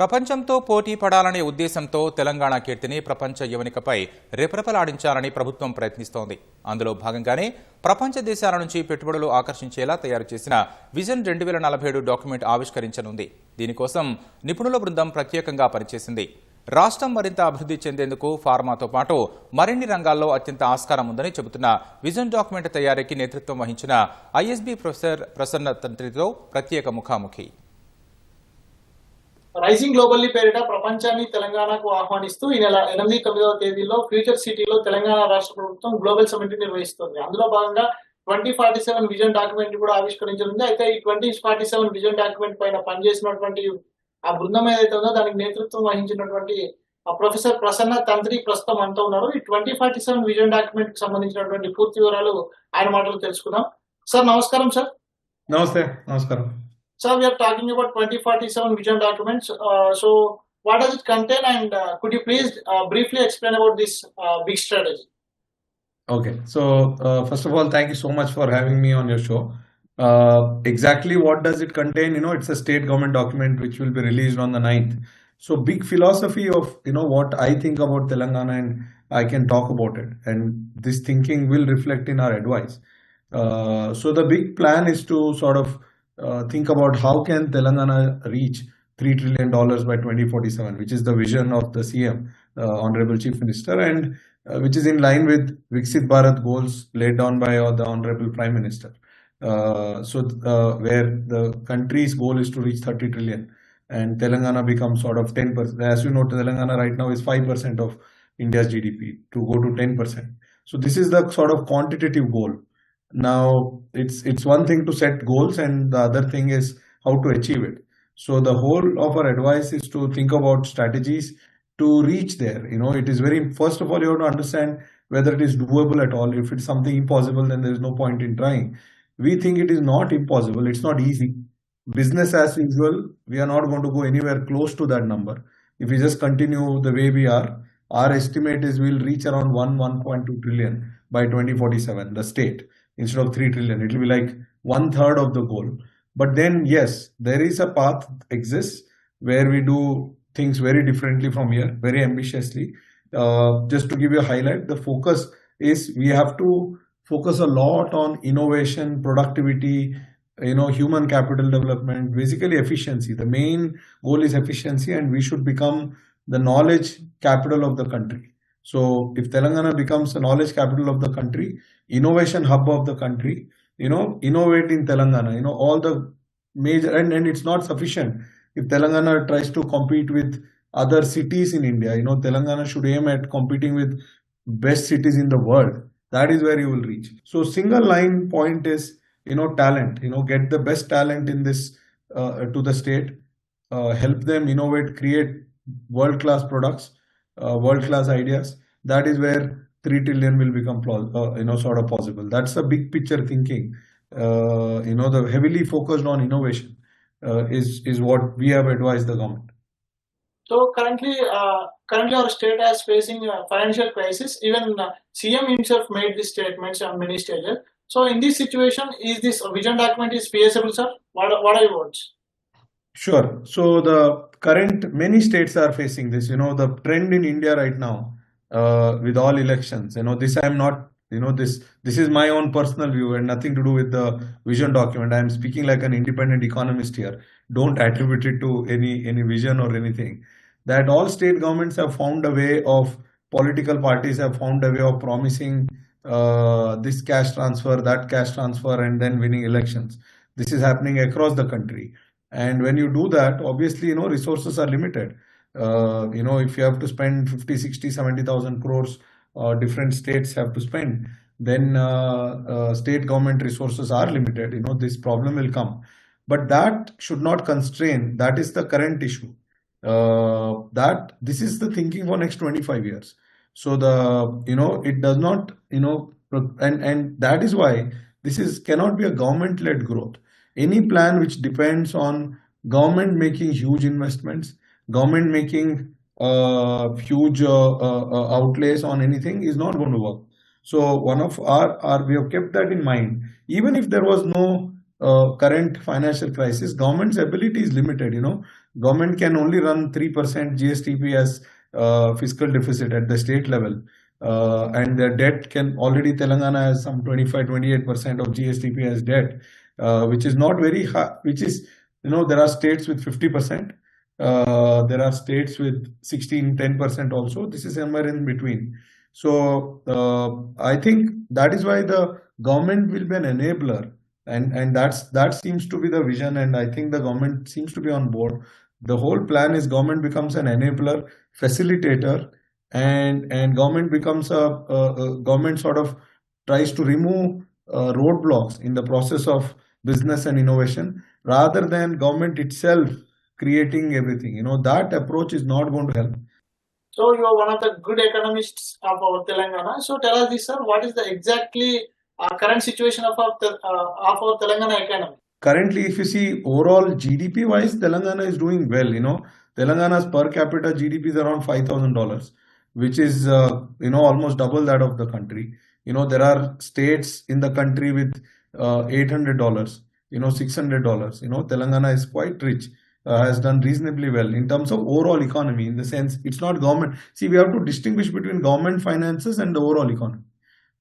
ప్రపంచంతో పోటీ పడాలనే ఉద్దేశంతో తెలంగాణ కీర్తిని ప్రపంచ యువనికపై రెపరెపలాడించాలని ప్రభుత్వం ప్రయత్నిస్తోంది. అందులో భాగంగానే ప్రపంచ దేశాల నుంచి పెట్టుబడులు ఆకర్షించేలా తయారు చేసిన విజన్ 2047 డాక్యుమెంట్ ఆవిష్కరించనుంది. దీనికోసం నిపుణుల బృందం ప్రత్యేకంగా పనిచేసింది. రాష్ట్రం మరింత అభివృద్ధి చెందేందుకు ఫార్మాతో పాటు మరిన్ని రంగాల్లో అత్యంత ఆస్కారం ఉందని చెబుతున్న విజన్ డాక్యుమెంట్ తయారీకి నేతృత్వం వహించిన ISB ప్రొఫెసర్ ప్రసన్న తంత్రితో ప్రత్యేక ముఖాముఖి. రైజింగ్ గ్లోబల్లీ పేరిట ప్రపంచాన్ని తెలంగాణకు ఆహ్వానిస్తూ ఈ నెల 8-9వ తేదీలో ఫ్యూచర్ సిటీలో తెలంగాణ రాష్ట్ర ప్రభుత్వం గ్లోబల్ సమిట్ నిర్వహిస్తుంది. అందులో భాగంగా 2047 విజన్ డాక్యుమెంట్ కూడా ఆవిష్కరించనుంది. అయితే ఈ 2047 విజన్ డాక్యుమెంట్ పైన పనిచేసినటువంటి ఆ బృందం ఏదైతే ఉందో దానికి నేతృత్వం వహించినటువంటి ప్రొఫెసర్ ప్రసన్న తంత్రి ప్రస్తుతం అంటూ ఉన్నారు. ఈ 2047 విజన్ డాక్యుమెంట్ కి సంబంధించినటువంటి పూర్తి వివరాలు ఆయన మాటలు తెలుసుకుందాం. సార్ నమస్కారం. సార్ నమస్కారం. Sir, we are talking about 2047 vision documents. So, what does it contain, and could you please briefly explain about this big strategy? Okay. So, first of all, thank you so much for having me on your show. Exactly what does it contain? It's a state government document which will be released on the 9th. So, big philosophy of, what I think about Telangana, and I can talk about it. And this thinking will reflect in our advice. So, the big plan is to sort of think about how can Telangana reach $3 trillion by 2047, which is the vision of the CM, Honorable Chief Minister, and which is in line with Viksit Bharat goals laid down by the Honorable Prime Minister. Where the country's goal is to reach 30 trillion and Telangana becomes sort of 10%. As you know, Telangana right now is 5% of India's GDP to go to 10%. So this is the sort of quantitative goal. Now, it's one thing to set goals and the other thing is how to achieve it. So the whole of our advice is to think about strategies to reach there. It is first of all, you have to understand whether it is doable at all. If it's something impossible, then there is no point in trying. We think it is not impossible. It's not easy. Business as usual, we are not going to go anywhere close to that number. If we just continue the way we are, our estimate is we'll reach around 1.2 trillion by 2047, the state. Instead of 3 trillion, it will be like 1/3 of the goal. But then, yes, there is a path exists where we do things very differently from here, very ambitiously. Just to give you a highlight, the focus is we have to focus a lot on innovation, productivity, human capital development, basically efficiency. The main goal is efficiency, and we should become the knowledge capital of the country. So if Telangana becomes a knowledge capital of the country, innovation hub of the country, innovate in Telangana, all the major, and it's not sufficient. If Telangana tries to compete with other cities in India, Telangana should aim at competing with best cities in the world. That is where you will reach. So single line point is, talent, get the best talent in this to the state, help them innovate, create world-class products, world-class ideas. That is where 3 trillion will become sort of possible. That's a big picture thinking. The heavily focused on innovation is what we have advised the government. So currently our state is facing a financial crisis. Even CM himself made these statements on many stages. So in this situation, is this vision document is feasible, sir? What are your words? Sure. So the current many states are facing this. The trend in India right now, with all elections, this I am not, this is my own personal view and nothing to do with the vision document. I am speaking like an independent economist here. Don't attribute it to any vision or anything. That all state governments have found a way of, political parties have found a way of promising this cash transfer, that cash transfer, and then winning elections. This is happening across the country. And when you do that, obviously, resources are limited. If you have to spend 50, 60, 70,000 crores, different states have to spend, then state government resources are limited. This problem will come. But that should not constrain. That is the current issue. This is the thinking for next 25 years. So it does not, and that is why this cannot be a government-led growth. Any plan which depends on government making huge investments, government making huge outlays on anything is not going to work. So one of we have kept that in mind. Even if there was no current financial crisis, government's ability is limited. Government can only run 3% GSTP as fiscal deficit at the state level. And the debt can already, Telangana has some 25-28% of GSTP as debt, which is not very high, which is, there are states with 50%. There are states with 10% also. This is somewhere in between. So I think that is why the government will be an enabler, and that seems to be the vision, and I think the government seems to be on board. The whole plan is government becomes an enabler, facilitator, and government becomes a government sort of tries to remove roadblocks in the process of business and innovation rather than government itself creating everything. That approach is not going to help. So you are one of the good economists of our Telangana. So tell us this, sir, what is the exactly current situation of our Telangana economy? Currently, if you see overall GDP wise, Telangana is doing well. Telangana's per capita GDP is around $5,000, which is almost double that of the country. There are states in the country with $800, $600. Telangana is quite rich. Has done reasonably well in terms of overall economy, in the sense it's not government. See, we have to distinguish between government finances and the overall economy.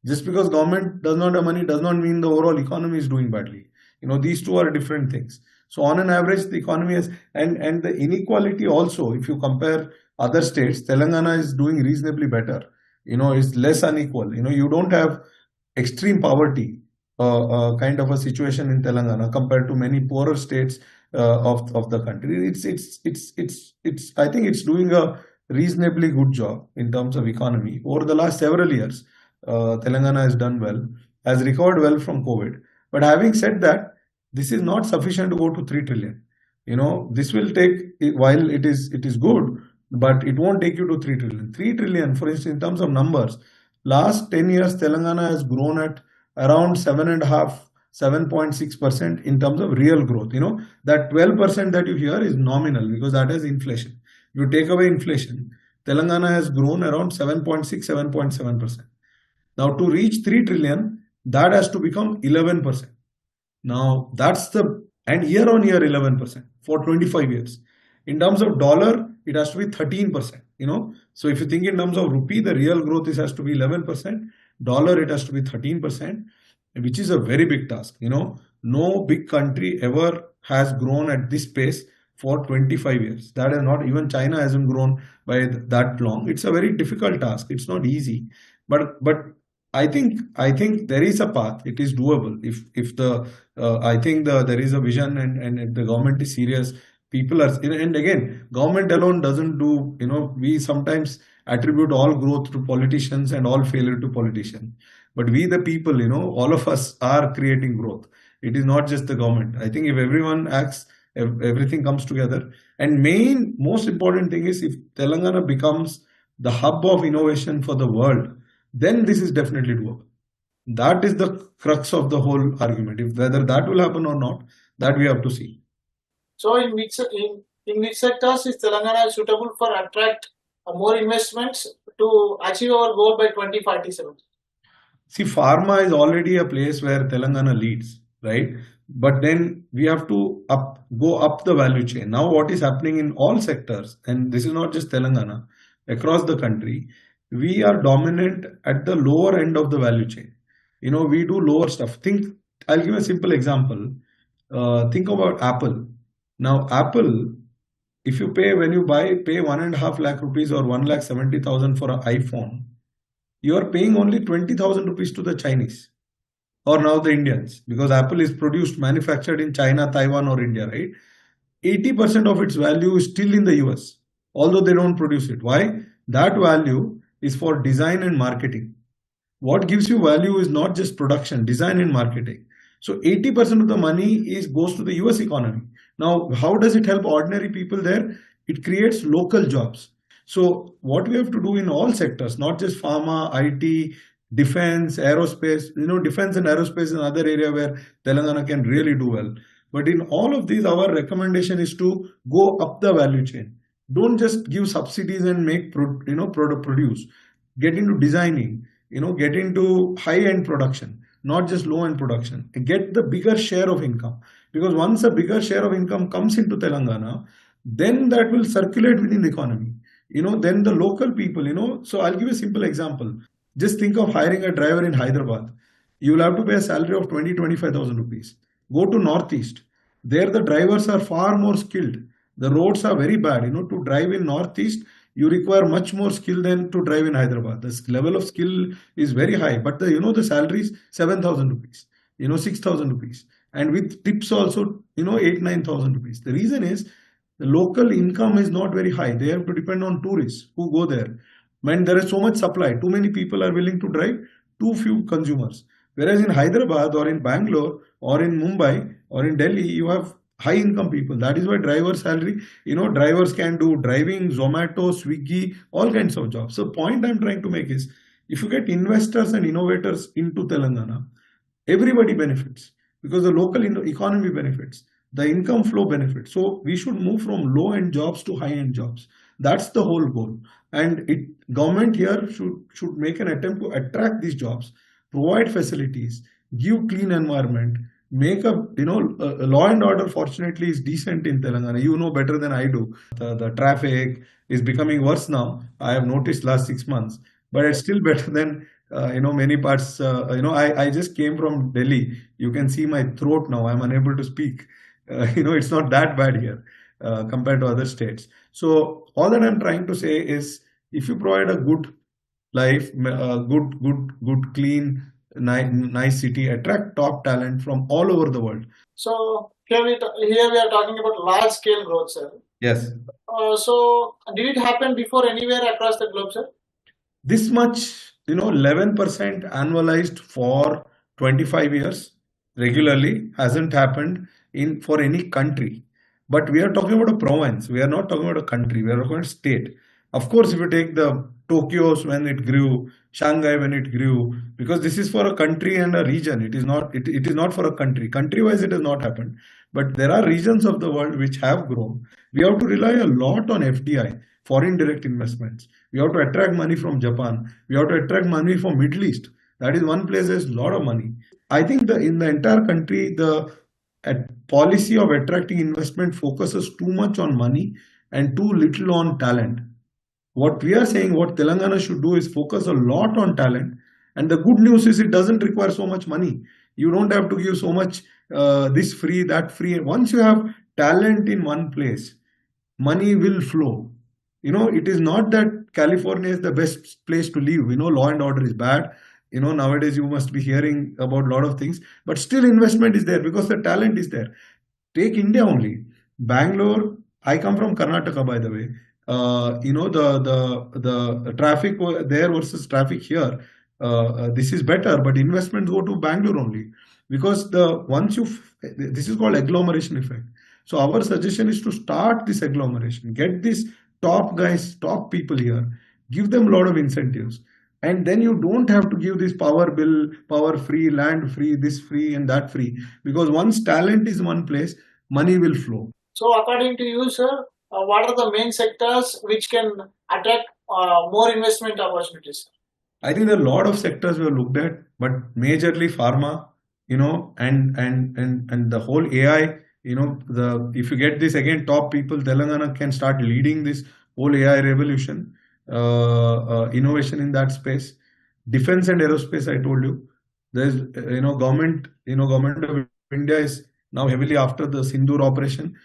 Just because government does not have money does not mean the overall economy is doing badly. These two are different things. So on an average, the economy is, and the inequality also, if you compare other states, Telangana is doing reasonably better. It's less unequal. You don't have extreme poverty kind of a situation in Telangana compared to many poorer states of the country. It's I think it's doing a reasonably good job in terms of economy. Over the last several years, Telangana has done well, has recovered well from COVID. But having said that, this is not sufficient to go to 3 trillion. This will take, while it is good, but it won't take you to 3 trillion. 3 trillion, for instance, in terms of numbers, last 10 years, Telangana has grown at around 7.6% in terms of real growth. That 12% that you hear is nominal because that is inflation. If you take away inflation, Telangana has grown around 7.6, 7.7%. Now to reach 3 trillion, that has to become 11%. Now and year on year 11% for 25 years. In terms of dollar, it has to be 13%. So if you think in terms of rupee, the real growth has to be 11%. Dollar, it has to be 13%, which is a very big task. No big country ever has grown at this pace for 25 years. That is not, even China hasn't grown by that long. It's a very difficult task. It's not easy, but I think there is a path. It is doable. I think there is a vision, and if the government is serious, people are, and again, government alone doesn't do, we sometimes attribute all growth to politicians and all failure to politicians. But we, the people, all of us are creating growth. It is not just the government. I think if everyone acts, everything comes together. And most important thing is, if Telangana becomes the hub of innovation for the world, then this is definitely doable. That is the crux of the whole argument. If whether that will happen or not, that we have to see. So in which sectors is Telangana suitable for attract more investments to achieve our goal by 2047? See, pharma is already a place where Telangana leads, right? But then we have to go up the value chain. Now what is happening in all sectors, and this is not just Telangana, across the country, we are dominant at the lower end of the value chain. We do lower stuff. I'll give a simple example. Think about Apple. Now, Apple, if you pay 1.5 lakh rupees or 1,70,000 for an iPhone, you are paying only 20,000 rupees to the Chinese or now the Indians, because Apple is manufactured in China, Taiwan, or India, right? 80% of its value is still in the US, although they don't produce it. Why? That value is for design and marketing. What gives you value is not just production, design and marketing. So 80% of the money goes to the US economy. Now, how does it help ordinary people there? It creates local jobs. So what we have to do in all sectors, not just pharma, IT, defense, aerospace, defense and aerospace is another area where Telangana can really do well. But in all of these, our recommendation is to go up the value chain. Don't just give subsidies and make produce. Get into designing, get into high-end production. not just low-end production. Get the bigger share of income, because once a bigger share of income comes into Telangana, then that will circulate within the economy. Then the local people, so I'll give you a simple example. Just think of hiring a driver in Hyderabad. You will have to pay a salary of 25,000 rupees. Go to Northeast. There the drivers are far more skilled. The roads are very bad. To drive in Northeast, you require much more skill than to drive in Hyderabad. The level of skill is very high, but the salary is 7,000 rupees, 6,000 rupees, and with tips also, 8,000-9,000 rupees. The reason is the local income is not very high. They have to depend on tourists who go there. When there is so much supply, too many people are willing to drive, too few consumers. Whereas in Hyderabad or in Bangalore or in Mumbai or in Delhi, you have high income people. That is why driver salary, drivers can do driving, Zomato, Swiggy, all kinds of jobs. So point I'm trying to make is, if you get investors and innovators into Telangana, everybody benefits, because the local economy benefits, the income flow benefits. So we should move from low-end jobs to high-end jobs. That's the whole goal. And government here should make an attempt to attract these jobs, provide facilities, give clean environment, make a law and order fortunately is decent in Telangana. You know better than I do. The traffic is becoming worse now. I have noticed last 6 months, but it's still better than many parts. I just came from Delhi. You can see my throat now. I'm unable to speak. It's not that bad here compared to other states. So all that I'm trying to say is, if you provide a good life, good, clean, nice city, attract top talent from all over the world. So here we are talking about large scale growth, sir. Yes. So did it happen before anywhere across the globe, sir? This much, 11% annualized for 25 years regularly hasn't happened for any country. But we are talking about a province. We are not talking about a country. We are talking about a state. Of course, if you take the Tokyo's when it grew, Shanghai when it grew, because this is for a country and a region. It is not for a country. Country-wise, it has not happened. But there are regions of the world which have grown. We have to rely a lot on FDI, foreign direct investments. We have to attract money from Japan. We have to attract money from Middle East. That is one place there's a lot of money. I think in the entire country, the policy of attracting investment focuses too much on money and too little on talent. What we are saying, what Telangana should do is focus a lot on talent. And the good news is it doesn't require so much money. You don't have to give so much this free, that free. Once you have talent in one place, money will flow. It is not that California is the best place to live. Law and order is bad. Nowadays you must be hearing about a lot of things, but still investment is there because the talent is there. Take India only. Bangalore, I come from Karnataka, by the way. The traffic there versus traffic here, this is better, but investments go to Bangalore only, because this is called agglomeration effect. So our suggestion is to start this agglomeration, get these top guys, top people here, give them a lot of incentives. And then you don't have to give this power bill, power free, land free, this free and that free. Because once talent is in one place, money will flow. So according to you, sir, what are the main sectors which can attract more investment opportunities? I think there are a lot of sectors we have looked at, but majorly pharma, and the whole AI, if you get this again, top people, Telangana can start leading this whole AI revolution. Innovation in that space. Defense and aerospace, I told you, there's government of India is now heavily after the Sindoor operation.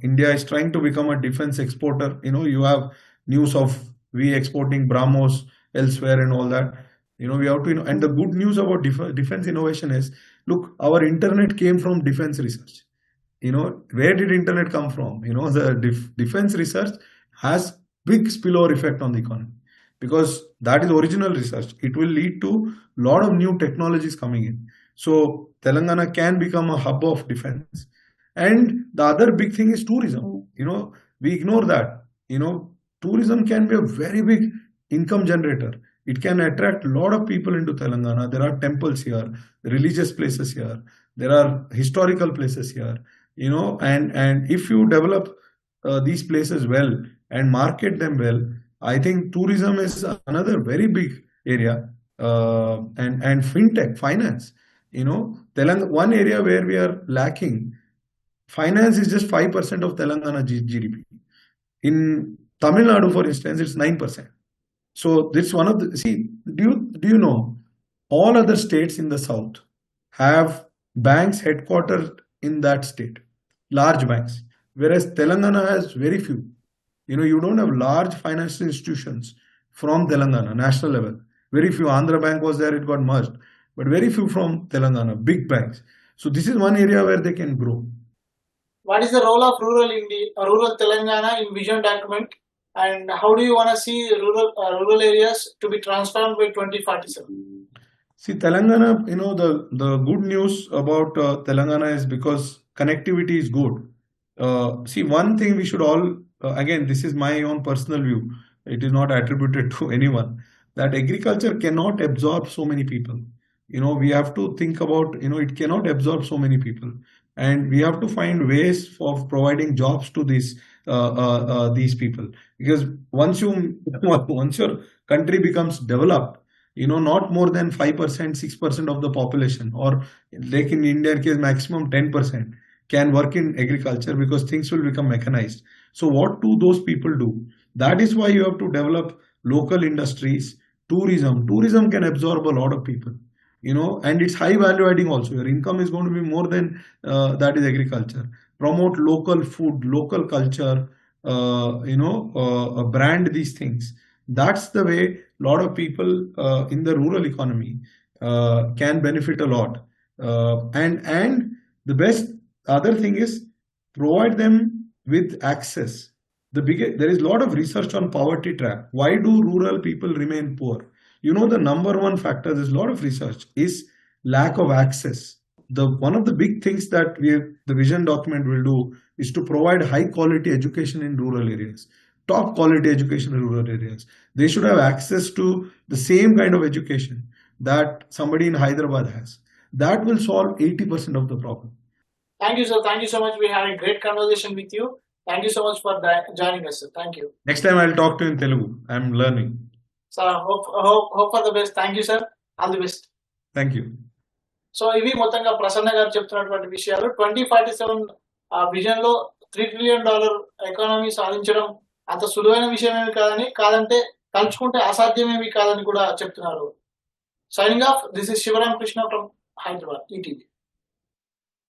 India is trying to become a defense exporter. You have news of we exporting BrahMos elsewhere and all that. We have to, and the good news about defense innovation is, look, our internet came from defense research. Where did internet come from? The defense research has big spillover effect on the economy, because that is original research. It will lead to a lot of new technologies coming in. So Telangana can become a hub of defense. And the other big thing is tourism. We ignore that. Tourism can be a very big income generator. It can attract a lot of people into Telangana. There are temples here, religious places here, there are historical places here. And if you develop these places well and market them well, I think tourism is another very big area. and fintech, finance. One area where we are lacking, finance is just 5% of Telangana GDP. In Tamil Nadu, for instance, it's 9%. So this one of the, see, do you know all other states in the south have banks headquartered in that state, large banks, whereas Telangana has very few. You don't have large financial institutions from Telangana, national level. Very few. Andhra Bank was there, it got merged, but very few from Telangana, big banks. So this is one area where they can grow. What is the role of rural India, rural Telangana in vision document, and how do you want to see rural areas to be transformed by 2047? See, Telangana, the good news about Telangana is because connectivity is good. See, one thing we should all, again, this is my own personal view, it is not attributed to anyone, that agriculture cannot absorb so many people. We have to think about, it cannot absorb so many people. And we have to find ways of providing jobs to these people. Because once your country becomes developed, not more than 5%, 6% of the population, or like in Indian case, maximum 10% can work in agriculture because things will become mechanized. So what do those people do? That is why you have to develop local industries, tourism. Tourism can absorb a lot of people, and it's high value adding also. Your income is going to be more than that is agriculture. Promote local food, local culture, brand these things. That's the way a lot of people in the rural economy can benefit a lot. And the best other thing is provide them with access. There is a lot of research on poverty trap. Why do rural people remain poor? The number one factor, there's a lot of research, is lack of access. One of the big things that the vision document will do is to provide high quality education in rural areas, top quality education in rural areas. They should have access to the same kind of education that somebody in Hyderabad has. That will solve 80% of the problem. Thank you, sir. Thank you so much. We had a great conversation with you. Thank you so much for joining us, sir. Thank you. Next time I'll talk to you in Telugu. I'm learning. So hope for the best. Thank you, sir. All the best. Thank you. So ఇవి మొత్తంగా ప్రసన్న గారు చెప్తున్నటువంటి విషయాలు. 2047 vision లో $3 trillion economy సాధించడం అంత సులువైన విషయమేమి కాదంటే తలుచుకుంటే అసాధ్యమేమి కాదని కూడా చెప్తున్నారు. Signing off, this is Shivaram Krishna from Hyderabad, ETV.